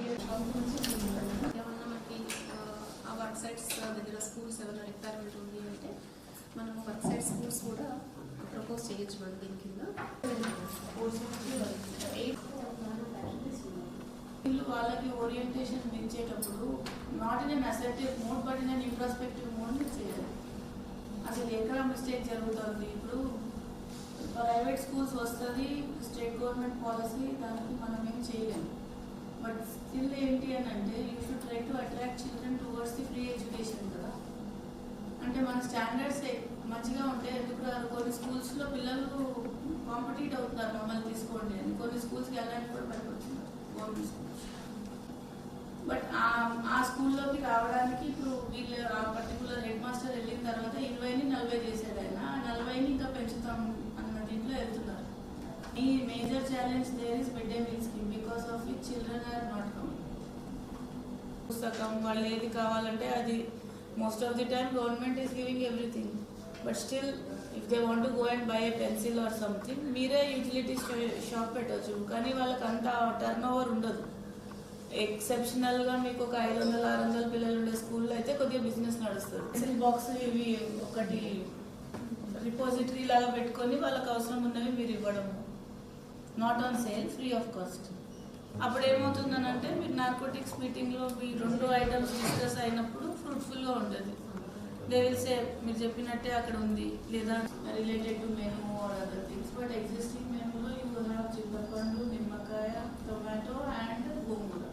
ఏమన్నా మనకి ఆ వర్క్ సైట్స్ దగ్గర స్కూల్స్ ఏమైనా రిక్వైర్మెంట్ ఉంది అంటే మనం వర్క్ సైట్ స్కూల్స్ కూడా ప్రపోజ్ చేయొచ్చు మనం దీని కింద. వాళ్ళకి ఓరియంటేషన్ ఇచ్చేటప్పుడు not in an acceptive mode but in an introspective mode చేయాలి. అసలు ఎక్కడ మిస్టేక్ జరుగుతుంది. ఇప్పుడు ప్రైవేట్ స్కూల్స్ వస్తుంది, స్టేట్ గవర్నమెంట్ పాలసీ, దానికి మనం ఏం చేయలేము. బట్ స్టిల్ ఏంటి అని అంటే you should try to attract children towards the free education కదా. అంటే మన స్టాండర్డ్స్ మంచిగా ఉంటే ఎందుకు రాదు. కొన్ని స్కూల్స్లో పిల్లలు కాంపిటీట్ అవుతున్నారు మమ్మల్ని తీసుకోండి అని. కొన్ని స్కూల్స్కి వెళ్ళడానికి కూడా భయపడుతున్నారు గవర్నమెంట్ స్కూల్స్. బట్ ఆ స్కూల్లోకి రావడానికి ఇప్పుడు వీళ్ళు ఆ పర్టికులర్ హెడ్ మాస్టర్ వెళ్ళిన తర్వాత 20ని 40 చేశాడు ఆయన. ఆ 40ని ఇంకా పెంచుతాం అన్న దీంట్లో వెళ్తున్నారు. ఈ major challenge there is mid day meal scheme because of which children are not coming. పుస్తకం వాళ్ళు ఏది కావాలంటే అది most of the time government is giving everything. But still if they want to go and buy a pencil or something మీరే utilities shop పెట్టవచ్చు. కానీ వాళ్ళకి అంత టర్న్ ఓవర్ ఉండదు. ఎక్సెప్షనల్గా మీకు ఒక 500-600 పిల్లలు ఉండే స్కూల్లో అయితే కొద్దిగా బిజినెస్ నడుస్తుంది. పెన్సిల్ బాక్స్ ఇవి ఒకటి రిపోజిటరీ లాగా పెట్టుకొని వాళ్ళకి అవసరం ఉన్నవి మీరు ఇవ్వడము, not on sale, free of cost. అప్పుడు ఏమవుతుందనంటే మీరు నార్కోటిక్స్ మీటింగ్లో మీ 2 ఐటమ్స్ డిస్కస్ అయినప్పుడు ఫ్రూట్ఫుల్గా ఉంటుంది. దే విల్ సే మీరు చెప్పినట్టే అక్కడ ఉంది లేదా related to menu or other things. But existing మెనూలో యూ హ్యావ్ చింతపండు, నిమ్మకాయ, టొమాటో అండ్ గోంగూర.